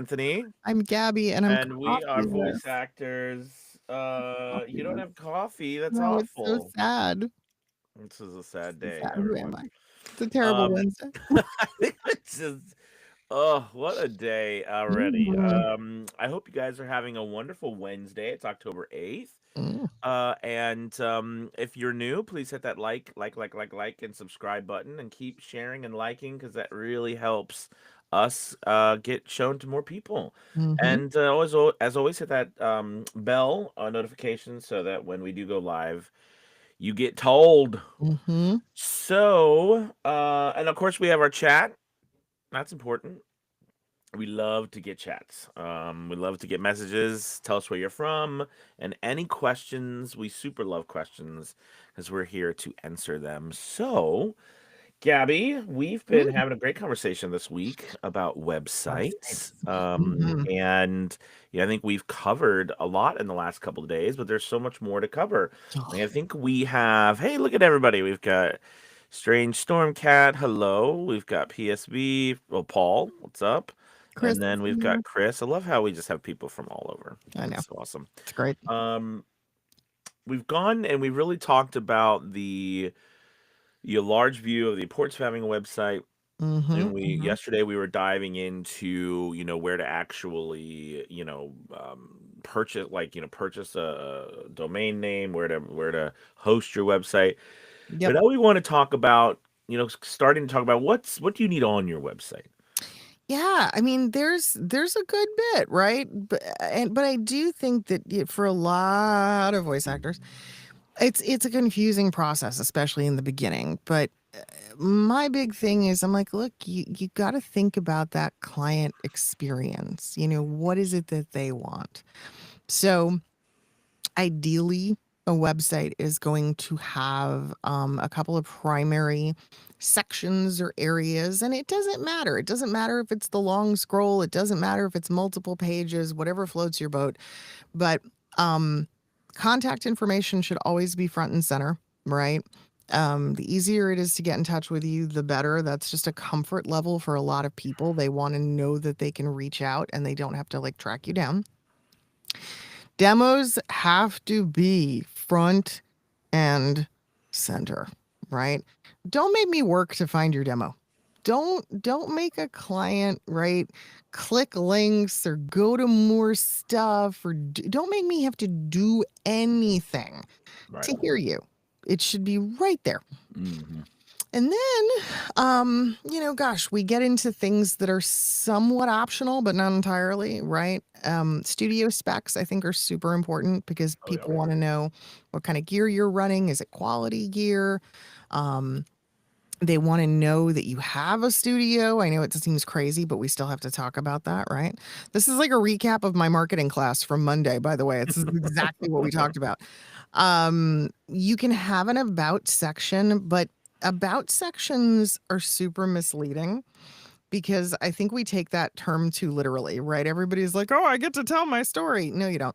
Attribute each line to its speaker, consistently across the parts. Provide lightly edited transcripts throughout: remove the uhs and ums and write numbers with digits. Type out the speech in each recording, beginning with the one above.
Speaker 1: Anthony,
Speaker 2: I'm Gabby, and I'm
Speaker 1: and we are voice
Speaker 2: coffeeless.
Speaker 1: actors. You don't
Speaker 2: Coffeeless.
Speaker 1: have coffee. That's
Speaker 2: No, it's so
Speaker 1: awful.
Speaker 2: sad.
Speaker 1: This is a sad
Speaker 2: So
Speaker 1: day,
Speaker 2: sad. Who am
Speaker 1: everyone.
Speaker 2: I? It's a terrible
Speaker 1: Um,
Speaker 2: Wednesday.
Speaker 1: it's just oh, what a day already.
Speaker 2: Mhm.
Speaker 1: I hope you guys are having a wonderful Wednesday. It's October 8th.
Speaker 2: Mm.
Speaker 1: And if you're new, please hit that like, and subscribe button and keep sharing and liking because that really helps us get shown to more people.
Speaker 2: Mhm.
Speaker 1: And as always, hit that bell notification so that when we do go live, you get told.
Speaker 2: Mhm.
Speaker 1: So, and of course, we have our chat. That's important. We love to get chats. We love to get messages. Tell us where you're from and any questions. We super love questions because we're here to answer them. So, Gabby, we've been
Speaker 2: Mm.
Speaker 1: having a great conversation this week about websites.
Speaker 2: Websites. Mhm.
Speaker 1: And yeah, I think we've covered a lot in the last couple of days, but there's so much more to cover. And
Speaker 2: Ugh.
Speaker 1: I think we have, hey, look at everybody. We've got Strange Stormcat, hello. We've got PSB, well, Paul, what's up?
Speaker 2: Chris
Speaker 1: And
Speaker 2: is
Speaker 1: then we've got
Speaker 2: here.
Speaker 1: Chris. I love how we just have people from all over.
Speaker 2: I know.
Speaker 1: That's so awesome.
Speaker 2: It's great.
Speaker 1: Um, we've gone and we really talked about the large view of the importance of having a website. And
Speaker 2: Mhm.
Speaker 1: we
Speaker 2: Mhm.
Speaker 1: yesterday we were diving into where to actually purchase purchase a domain name, where to host your website. But
Speaker 2: Yep.
Speaker 1: now we want to talk about starting to talk about what do you need on your website.
Speaker 2: Yeah, I mean, there's a good bit, right? But I do think that for a lot of voice actors, it's a confusing process, especially in the beginning. But my big thing is I'm like, look, you got to think about that client experience. What is it that they want? So ideally, a website is going to have a couple of primary sections or areas, and it doesn't matter. It doesn't matter if it's the long scroll, it doesn't matter if it's multiple pages, whatever floats your boat. But um, contact information should always be front and center, right? The easier it is to get in touch with you, the better. That's just a comfort level for a lot of people. They want to know that they can reach out and they don't have to like track you down. Demos have to be front and center, right? Don't make me work to find your demo. Don't make a client, right, click links or go to more stuff or don't make me have to do anything
Speaker 1: Right.
Speaker 2: to hear you. It should be right there.
Speaker 1: Hmm.
Speaker 2: And then, gosh, we get into things that are somewhat optional, but not entirely, right? Studio specs, I think, are super important because
Speaker 1: Oh yeah.
Speaker 2: people want to know what kind of gear you're running. Is it quality gear? Um, they want to know that you have a studio. I know it seems crazy, but we still have to talk about that, right? This is like a recap of my marketing class from Monday, by the way. It's exactly what we talked about. You can have an about section, but about sections are super misleading because I think we take that term too literally, right? Everybody's like, "Oh, I get to tell my story." No, you don't.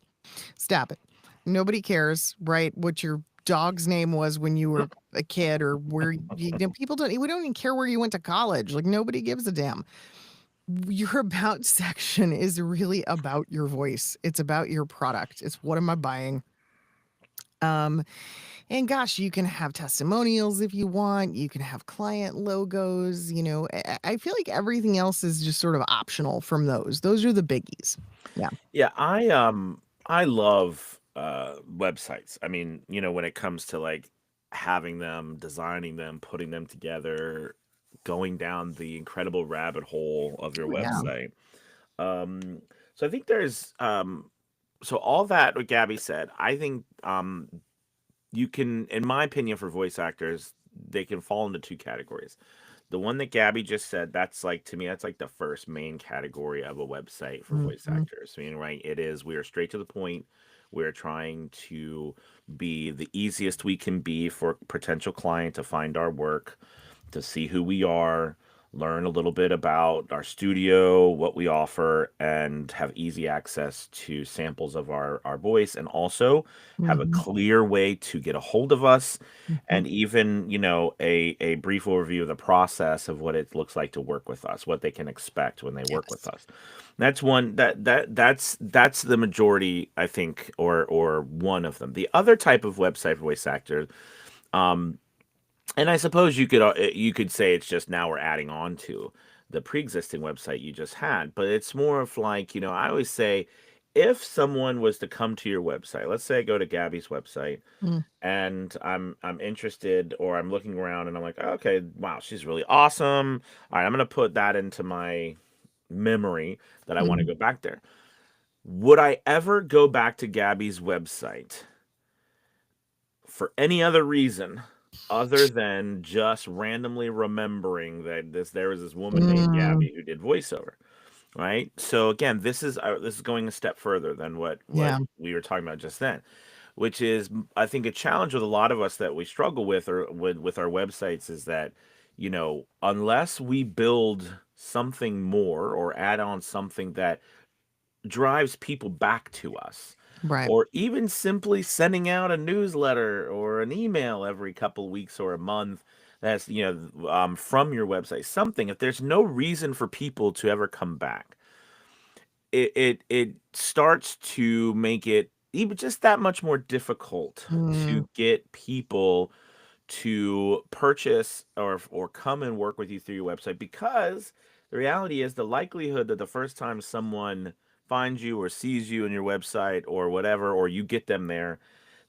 Speaker 2: Stop it. Nobody cares, right? What your dog's name was when you were a kid or where people don't we don't even care where you went to college. Like nobody gives a damn. Your about section is really about your voice. It's about your product. It's what am I buying? Um and gosh, you can have testimonials if you want. You can have client logos. I feel like everything else is just sort of optional from those. Those are the biggies. Yeah.
Speaker 1: Yeah, I love websites. I mean, when it comes to like having them, designing them, putting them together, going down the incredible rabbit hole of your
Speaker 2: Oh, yeah.
Speaker 1: website. So I think there's so all that what Gabby said, I think you can, in my opinion, for voice actors, they can fall into two categories. The one that Gabby just said, that's like to me, that's like the first main category of a website for voice
Speaker 2: Mhm.
Speaker 1: actors. I mean, right? It is we are straight to the point. We're trying to be the easiest we can be for a potential client to find our work, to see who we are, learn a little bit about our studio, what we offer, and have easy access to samples of our voice, and also have a
Speaker 2: Mhm,
Speaker 1: clear way to get a hold of us,
Speaker 2: mhm.
Speaker 1: and even, a brief overview of the process of what it looks like to work with us, what they can expect when they work with
Speaker 2: Yes.
Speaker 1: us. That's one that's the majority, I think, or one of them. The other type of website voice actor, um, and I suppose you could say it's just now we're adding on to the pre-existing website you just had, but it's more of like, I always say if someone was to come to your website, let's say I go to Gabby's website
Speaker 2: Mm,
Speaker 1: and I'm interested, or I'm looking around and I'm like, "Oh, okay, wow, she's really awesome. All right, I'm gonna put that into my memory that I want to
Speaker 2: mhm,
Speaker 1: go back there." Would I ever go back to Gabby's website for any other reason other than just randomly remembering that there was this woman named
Speaker 2: mm,
Speaker 1: Gabby who did voiceover, right? So again, this is going a step further than what
Speaker 2: yeah,
Speaker 1: we were talking about just then, which is I think a challenge with a lot of us that we struggle with or with our websites is that, unless we build something more or add on something that drives people back to us,
Speaker 2: right.
Speaker 1: or even simply sending out a newsletter or an email every couple weeks or a month that's, from your website, something. If there's no reason for people to ever come back, it starts to make it even just that much more difficult
Speaker 2: Mm,
Speaker 1: to get people to purchase or come and work with you through your website, because the reality is the likelihood that the first time someone finds you or sees you in your website or whatever, or you get them there,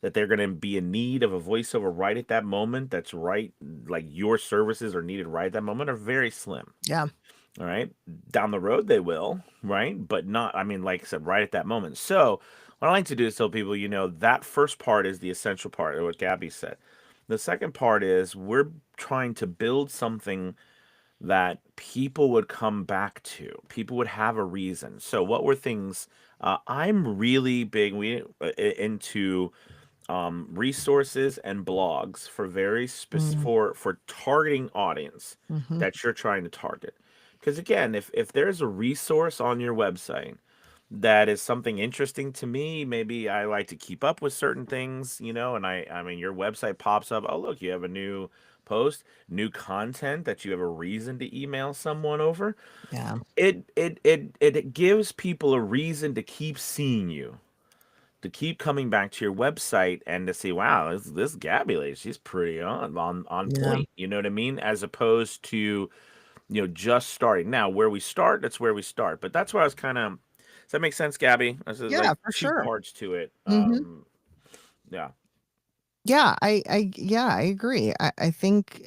Speaker 1: that they're going to be in need of a voiceover right at that moment, that's right, like your services are needed right at that moment, are very slim.
Speaker 2: yeah.
Speaker 1: All right. Down the road, they will, right? But not, I mean, like I said, right at that moment. So, what I like to do is tell people, that first part is the essential part of what Gabby said. The second part is we're trying to build something that people would come back to. People would have a reason. So, what were things? I'm really big into resources and blogs for very specific
Speaker 2: Mm,
Speaker 1: for targeting audience
Speaker 2: mhm,
Speaker 1: that you're trying to target. Because again, if there's a resource on your website that is something interesting to me, maybe I like to keep up with certain things, and I mean your website pops up, oh look, you have a new post, new content that you have a reason to email someone over.
Speaker 2: yeah.
Speaker 1: It gives people a reason to keep seeing you, to keep coming back to your website and to see, wow, this Gabby lady, she's pretty on
Speaker 2: Yeah.
Speaker 1: point. You know what I mean? As opposed to, just starting. Now, where we start, that's where we start. But that's where I was kind of. Does that make sense, Gabby? There's
Speaker 2: Yeah,
Speaker 1: like
Speaker 2: for
Speaker 1: two
Speaker 2: sure.
Speaker 1: parts to it.
Speaker 2: Mhm.
Speaker 1: Yeah.
Speaker 2: Yeah, yeah, I agree. I think,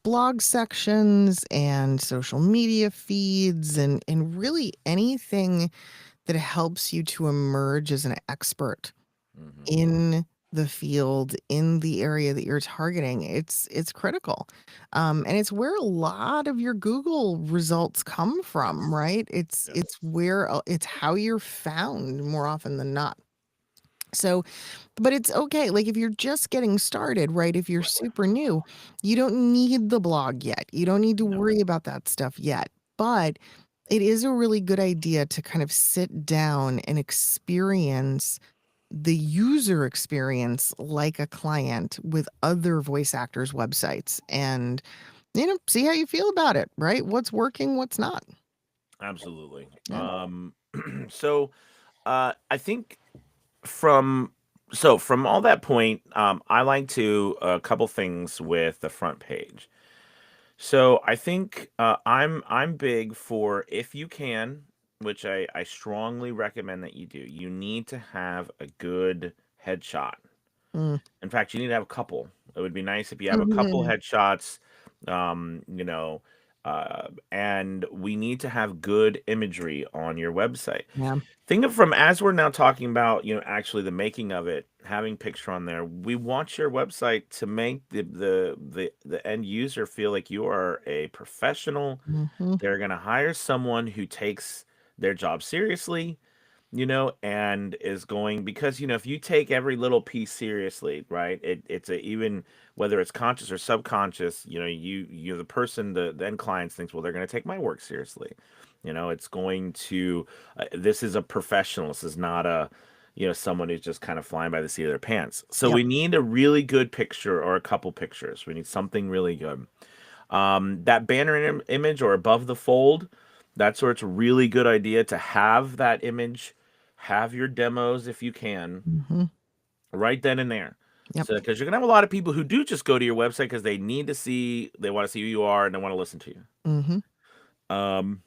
Speaker 2: blog sections and social media feeds and really anything that helps you to emerge as an expert
Speaker 1: Hmm.
Speaker 2: in the field, in the area that you're targeting, it's critical. And it's where a lot of your Google results come from,
Speaker 1: Yes.
Speaker 2: right? It's
Speaker 1: Yes.
Speaker 2: it's where it's how you're found more often than not. So, but it's okay. Like if you're just getting started, right? If you're
Speaker 1: Right.
Speaker 2: super new, you don't need the blog yet. You don't need to
Speaker 1: No.
Speaker 2: worry about that stuff yet. But it is a really good idea to kind of sit down and experience the user experience like a client with other voice actors' websites and, see how you feel about it, right? What's working, what's not.
Speaker 1: Absolutely.
Speaker 2: Yeah.
Speaker 1: So, I think from from all that point, I like to a couple things with the front page. So I think I'm big for, if you can, which I strongly recommend that you do. You need to have a good headshot.
Speaker 2: Mm.
Speaker 1: In fact, you need to have a couple. It would be nice if you have a couple
Speaker 2: Mhm.
Speaker 1: headshots, and we need to have good imagery on your website.
Speaker 2: Yeah.
Speaker 1: Think of, from as we're now talking about, actually the making of it, having picture on there. We want your website to make the end user feel like you are a professional.
Speaker 2: Mhm.
Speaker 1: They're going to hire someone who takes their job seriously. and is going, because if you take every little piece seriously, right? It's a, even whether it's conscious or subconscious, the person, the end clients thinks, well, they're going to take my work seriously. It's going to, this is a professional. This is not a, someone who's just kind of flying by the seat of their pants. So
Speaker 2: Yep.
Speaker 1: we need a really good picture or a couple pictures. We need something really good. That banner image or above the fold, that's where it's a really good idea to have that image, have your demos if you can,
Speaker 2: Hmm.
Speaker 1: right then and there.
Speaker 2: Yep.
Speaker 1: So, because you're gonna have a lot of people who do just go to your website because they want to see who you are and they want to listen to you.
Speaker 2: Hmm.
Speaker 1: Um,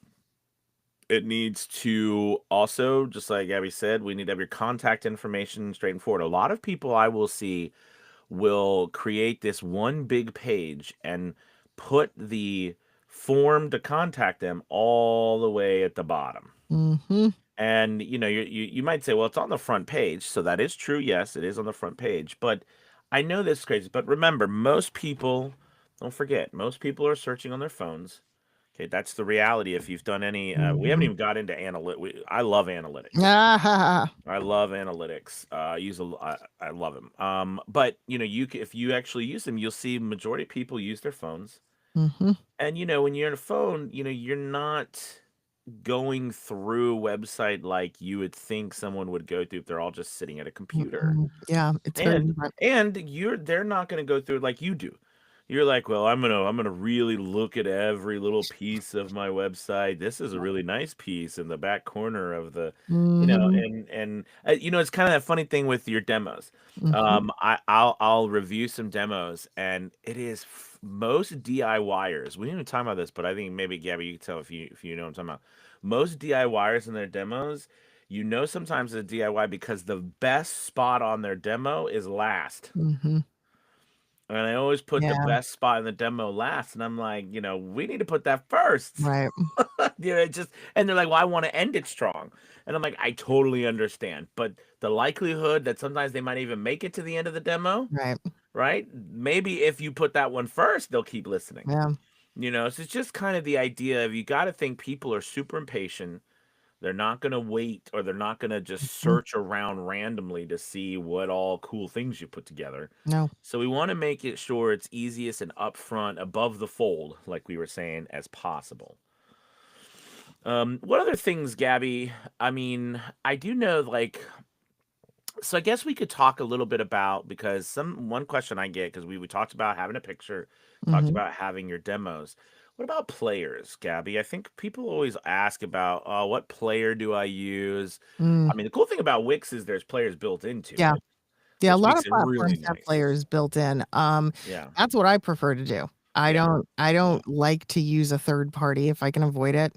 Speaker 1: it needs to also, just like Gabby said, we need to have your contact information straight and forward. A lot of people I will see will create this one big page and put the form to contact them all the way at the bottom.
Speaker 2: Hmm.
Speaker 1: And you might say, well, it's on the front page. So that is true. Yes, it is on the front page. But I know this is crazy. But remember, most people, don't forget, most people are searching on their phones. Okay, that's the reality. If you've done any, we haven't
Speaker 2: Hmm.
Speaker 1: even got into analytics. I love analytics.
Speaker 2: Ah.
Speaker 1: I love analytics. I love them. But if you actually use them, you'll see majority of people use their phones.
Speaker 2: Hmm.
Speaker 1: And when you're on a phone, you're not going through a website like you would think someone would go through if they're all just sitting at a computer.
Speaker 2: Yeah, it's very
Speaker 1: And
Speaker 2: different.
Speaker 1: they're not going to go through it like you do. You're like, well, I'm gonna really look at every little piece of my website. This is a really nice piece in the back corner of the,
Speaker 2: Hmm.
Speaker 1: it's kind of that funny thing with your demos.
Speaker 2: Hmm.
Speaker 1: I'll review some demos, and it is most DIYers. We didn't even talk about this, but I think maybe Gabby, you can tell if you know what I'm talking about. Most DIYers in their demos, sometimes it's a DIY because the best spot on their demo is last.
Speaker 2: Hmm.
Speaker 1: And I always put the
Speaker 2: Yeah.
Speaker 1: best spot in the demo last. And I'm like, we need to put that first.
Speaker 2: Right.
Speaker 1: It just, and they're like, well, I want to end it strong. And I'm like, I totally understand. But the likelihood that sometimes they might even make it to the end of the demo,
Speaker 2: Right.
Speaker 1: right? Maybe if you put that one first, they'll keep listening.
Speaker 2: Yeah.
Speaker 1: So it's just kind of the idea of, you got to think people are super impatient. They're not going to wait, or they're not going to just
Speaker 2: Mm.
Speaker 1: search around randomly to see what all cool things you put together.
Speaker 2: No.
Speaker 1: So we want to make it sure it's easiest and upfront, above the fold, like we were saying, as possible. What other things, Gabby? I mean, I do know, like, so I guess we could talk a little bit about, because one question I get, because we talked about having a picture, talked
Speaker 2: Hmm.
Speaker 1: about having your demos. What about players, Gabby? I think people always ask about, what player do I use?
Speaker 2: Mm.
Speaker 1: I mean, the cool thing about Wix is there's players built into
Speaker 2: Yeah.
Speaker 1: it,
Speaker 2: Yeah, a
Speaker 1: which
Speaker 2: lot
Speaker 1: makes
Speaker 2: of
Speaker 1: it really
Speaker 2: platforms have
Speaker 1: nice.
Speaker 2: players built in.
Speaker 1: Yeah,
Speaker 2: That's what I prefer to do. I
Speaker 1: yeah,
Speaker 2: don't I
Speaker 1: yeah.
Speaker 2: don't like to use a third party if I can avoid it.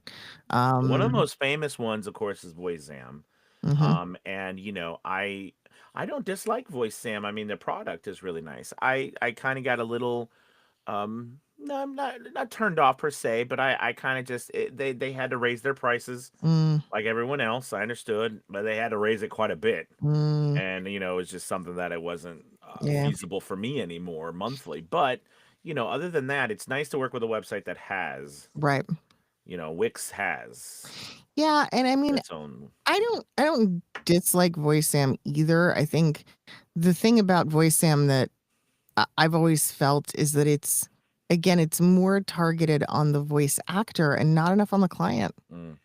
Speaker 1: One of the
Speaker 2: Um,
Speaker 1: most famous ones, of course, is VoiceZam.
Speaker 2: mhm.
Speaker 1: And I don't dislike VoiceZam. I mean, the product is really nice. I kind of got a little, no, I'm not turned off per se, but I kind of just, they had to raise their prices
Speaker 2: Mm,
Speaker 1: like everyone else. I understood, but they had to raise it quite a bit,
Speaker 2: mm,
Speaker 1: and it's just something that it wasn't
Speaker 2: yeah,
Speaker 1: feasible for me anymore monthly. But other than that, it's nice to work with a website that has,
Speaker 2: right.
Speaker 1: Wix has
Speaker 2: Yeah, and I mean,
Speaker 1: its own.
Speaker 2: I don't dislike VoiceSam either. I think the thing about VoiceSam that I've always felt is that it's more targeted on the voice actor and not enough on the client.
Speaker 1: Mm,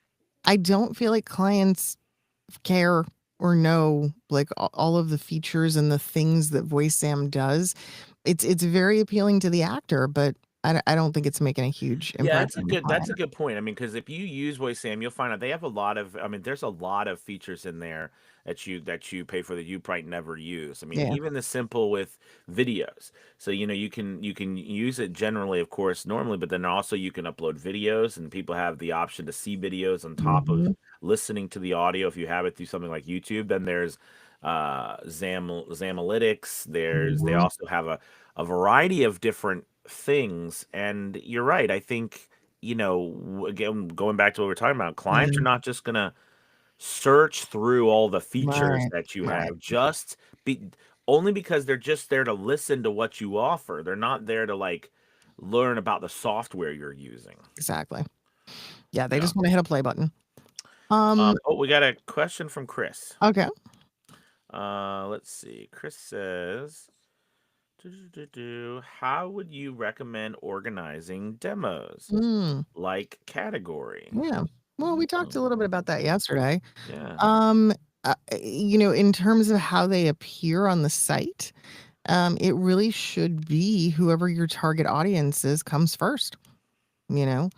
Speaker 2: I don't feel like clients care or know like all of the features and the things that VoiceSam does. It's very appealing to the actor, but I don't think it's making a huge
Speaker 1: Yeah,
Speaker 2: impression on the
Speaker 1: that's a
Speaker 2: client.
Speaker 1: good point. I mean, because if you use VoiceSam, you'll find out they have a lot of. I mean, there's a lot of features in there that you pay for that you probably never use. I mean,
Speaker 2: Yeah.
Speaker 1: even the simple with videos. So you can use it generally, of course, normally, but then also you can upload videos, and people have the option to see videos on top of
Speaker 2: Mhm.
Speaker 1: listening to the audio. If you have it through something like YouTube, then there's Xamalytics. They
Speaker 2: Mhm.
Speaker 1: also have a variety of different things. And you're right. I think, again, going back to what we're talking about, clients are
Speaker 2: Yeah.
Speaker 1: not just going to search through all the features
Speaker 2: Right.
Speaker 1: that you
Speaker 2: Right.
Speaker 1: have, just be only because they're just there to listen to what you offer. They're not there to, like, learn about the software you're using.
Speaker 2: Exactly. Yeah, they
Speaker 1: Yeah.
Speaker 2: just wanna hit a play button. Um,
Speaker 1: Oh, we got a question from Chris.
Speaker 2: okay.
Speaker 1: Let's see. Chris says, how would you recommend organizing demos,
Speaker 2: Mm,
Speaker 1: like category?
Speaker 2: yeah. Well, we talked a little bit about that
Speaker 1: Mm,
Speaker 2: yesterday.
Speaker 1: yeah.
Speaker 2: Um, in terms of how they appear on the site, it really should be whoever your target audience is comes first, you know?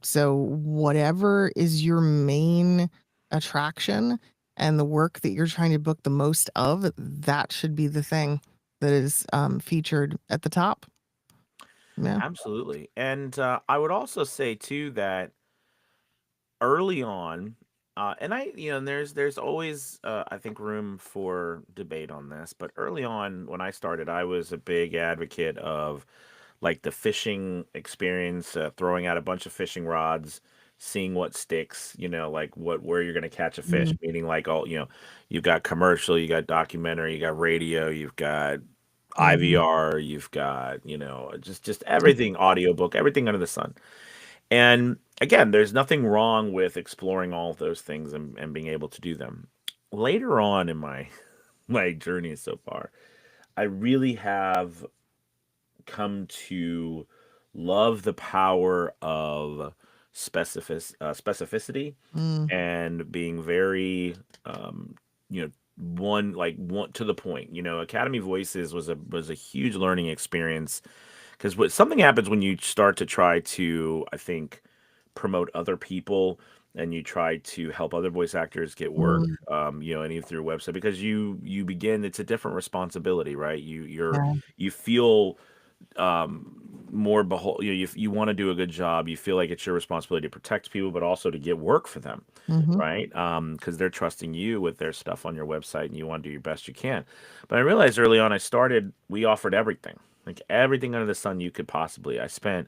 Speaker 2: So whatever is your main attraction and the work that you're trying to book the most of, that should be the thing that is featured at the top. Yeah.
Speaker 1: Absolutely. And I would also say too that early on, and there's always I think room for debate on this, but early on when I started, I was a big advocate of like the fishing experience, throwing out a bunch of fishing rods, seeing what sticks, like where you're going to catch a fish,
Speaker 2: Mm,
Speaker 1: meaning like you've got commercial, you got documentary, you got radio, you've got
Speaker 2: mhm,
Speaker 1: IVR, you've got, just everything, audiobook, everything under the sun. And again, there's nothing wrong with exploring all of those things and being able to do them. Later on in my my journey so far, I really have come to love the power of specificity
Speaker 2: mm,
Speaker 1: and being very um, you know one to the point. Academy Voices was a huge learning experience because what something happens when you start to try to, I think, promote other people and you try to help other voice actors get work,
Speaker 2: mm,
Speaker 1: and even through a website because you begin, it's a different responsibility, right?
Speaker 2: yeah,
Speaker 1: You feel more behold, you want to do a good job, you feel like it's your responsibility to protect people but also to get work for them,
Speaker 2: mhm,
Speaker 1: right? Because they're trusting you with their stuff on your website and you want to do your best you can. But I realized early on, we offered everything, like everything under the sun you could possibly. I spent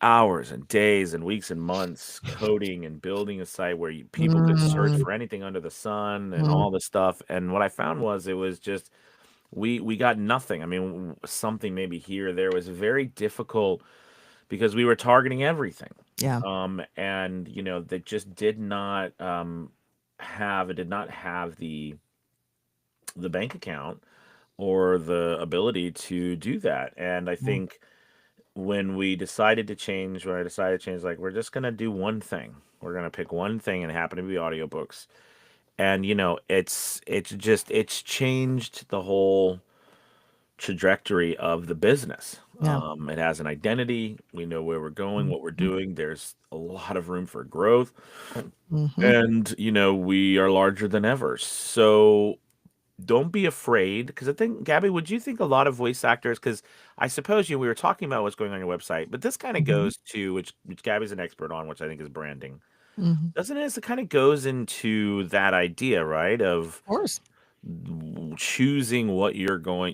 Speaker 1: hours and days and weeks and months coding and building a site where people could search
Speaker 2: mm,
Speaker 1: for anything under the sun and
Speaker 2: mm,
Speaker 1: all this stuff. And what I found was it was just we got nothing. I mean, something maybe here or there. Was very difficult because we were targeting everything.
Speaker 2: yeah,
Speaker 1: And that just did not have it did not have the bank account or the ability to do that. And I
Speaker 2: yeah,
Speaker 1: think when I decided to change, like we're just gonna do one thing. We're gonna pick one thing and it happened to be audiobooks. And it's changed the whole trajectory of the business.
Speaker 2: yeah,
Speaker 1: It has an identity. We know where we're going, what we're
Speaker 2: mhm,
Speaker 1: doing. There's a lot of room for growth.
Speaker 2: mhm,
Speaker 1: And, we are larger than ever. So don't be afraid. Because I think, Gabby, would you think a lot of voice actors, because I suppose, we were talking about what's going on your website, but this kind of
Speaker 2: mhm,
Speaker 1: goes to, which Gabby's an expert on, which I think is branding.
Speaker 2: mhm.
Speaker 1: Doesn't it? It kind of goes into that idea, right? Of
Speaker 2: Of course.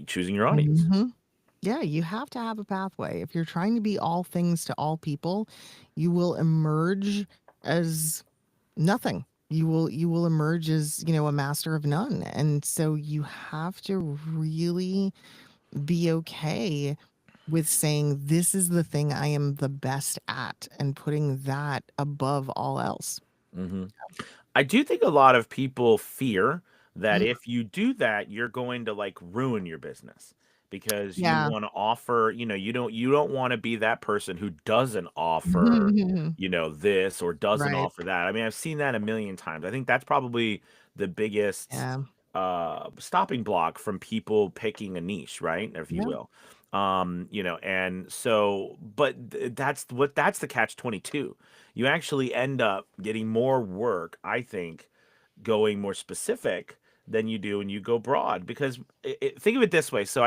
Speaker 1: choosing your audience.
Speaker 2: Mhm. Yeah, you have to have a pathway. If you're trying to be all things to all people, you will emerge as nothing. You will emerge as, a master of none. And so you have to really be okay with saying this is the thing I am the best at and putting that above all else.
Speaker 1: Hmm. I do think a lot of people fear that
Speaker 2: Mm,
Speaker 1: if you do that, you're going to like ruin your business because you
Speaker 2: yeah.
Speaker 1: want to offer, you don't want to be that person who doesn't offer, this or doesn't
Speaker 2: Right.
Speaker 1: offer that. I mean, I've seen that a million times. I think that's probably the biggest
Speaker 2: Yeah.
Speaker 1: stopping block from people picking a niche, right? If you
Speaker 2: Yeah.
Speaker 1: will. And so, but that's the catch 22. You actually end up getting more work, I think, going more specific than you do when you go broad because think of it this way. So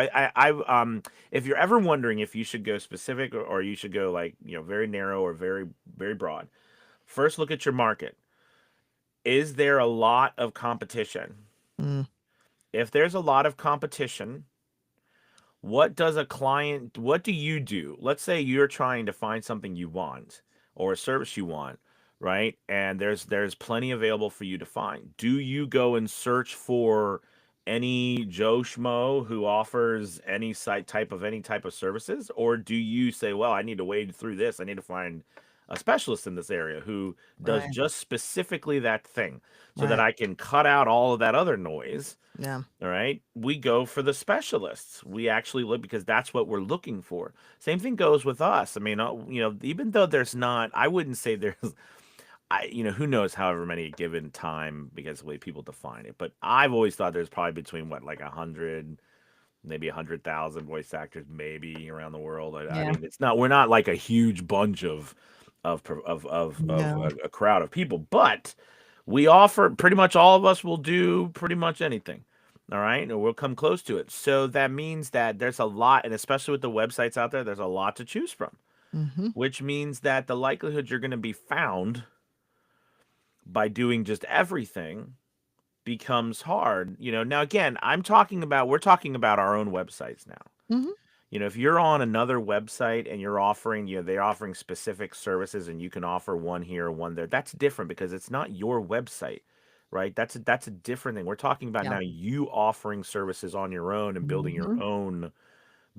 Speaker 1: if you're ever wondering if you should go specific or you should go like, very narrow or very, very broad, first look at your market. Is there a lot of competition?
Speaker 2: Mm,
Speaker 1: If there's a lot of competition, what do you do? Let's say you're trying to find something you want or a service you want, right? And there's plenty available for you to find. Do you go and search for any Joe Schmo who offers any type of services? Or do you say, well, I need to wade through this. I need to find a specialist in this area who does
Speaker 2: Right.
Speaker 1: just specifically that thing so that
Speaker 2: Right.
Speaker 1: I can cut out all of that other noise.
Speaker 2: Yeah.
Speaker 1: All right. We go for the specialists. We actually look because that's what we're looking for. Same thing goes with us. I mean, even though there's not, I wouldn't say there's, who knows however many given time because of the way people define it. But I've always thought there's probably between what, like 100, maybe 100,000 voice actors, maybe around the world. I
Speaker 2: Yeah.
Speaker 1: mean, we're not like a huge bunch of
Speaker 2: No.
Speaker 1: a crowd of people, but we offer pretty much all of us will do pretty much anything. All right. Or we'll come close to it. So that means that there's a lot, and especially with the websites out there, there's a lot to choose from,
Speaker 2: Mm-hmm.
Speaker 1: which means that the likelihood you're going to be found by doing just everything becomes hard. Now again, we're talking about our own websites now.
Speaker 2: Mm-hmm.
Speaker 1: If you're on another website and you're offering, they're offering specific services and you can offer one here, one there, that's different because it's not your website, right? That's a different thing. We're talking about
Speaker 2: Yeah.
Speaker 1: now you offering services on your own and building your
Speaker 2: Mm-hmm.
Speaker 1: own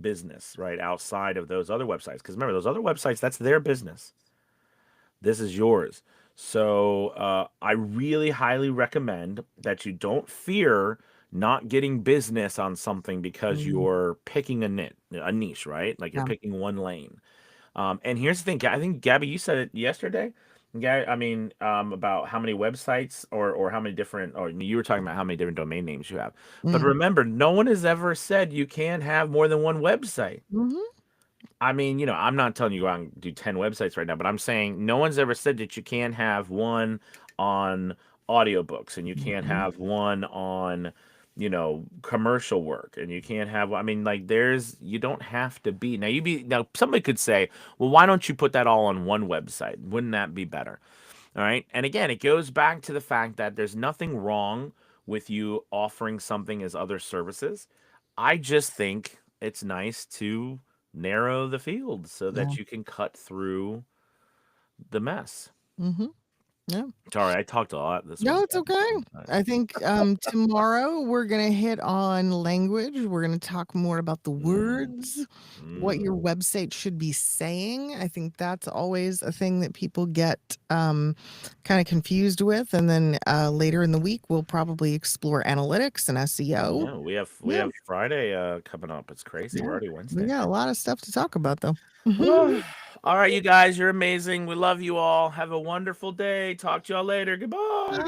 Speaker 1: business, right? Outside of those other websites. Because remember, those other websites, that's their business. This is yours. So I really highly recommend that you don't fear not getting business on something because
Speaker 2: Mm-hmm.
Speaker 1: you're picking a niche, right? Like you're
Speaker 2: Yeah.
Speaker 1: picking one lane. And here's the thing, I think Gabby, you said it yesterday. I mean, about how many websites or how many different, or you were talking about how many different domain names you have. But
Speaker 2: Mm-hmm.
Speaker 1: remember, no one has ever said you can't have more than one website.
Speaker 2: Mm-hmm.
Speaker 1: I mean, I'm not telling you go out and do 10 websites right now, but I'm saying no one's ever said that you can't have one on audiobooks and you can't
Speaker 2: Mm-hmm.
Speaker 1: have one on, commercial work and you can't have, I mean, like you don't have to be. Now somebody could say, well, why don't you put that all on one website? Wouldn't that be better? All right. And again, it goes back to the fact that there's nothing wrong with you offering something as other services. I just think it's nice to narrow the field so
Speaker 2: Yeah.
Speaker 1: that you can cut through the mess.
Speaker 2: Mm-hmm. Yeah.
Speaker 1: Sorry, I talked a lot this
Speaker 2: No,
Speaker 1: week.
Speaker 2: it's okay. I think tomorrow we're gonna hit on language. We're gonna talk more about the
Speaker 1: Mm,
Speaker 2: words, what
Speaker 1: mm.
Speaker 2: your website should be saying. I think that's always a thing that people get kind of confused with. And then later in the week, we'll probably explore analytics and SEO.
Speaker 1: Yeah, we
Speaker 2: Yeah,
Speaker 1: have Friday coming up. It's crazy. We're
Speaker 2: yeah.
Speaker 1: already
Speaker 2: We
Speaker 1: Wednesday.
Speaker 2: got a lot of stuff to talk about, though.
Speaker 1: All right, you guys, you're amazing. We love you all. Have a wonderful day. Talk to y'all later. Goodbye.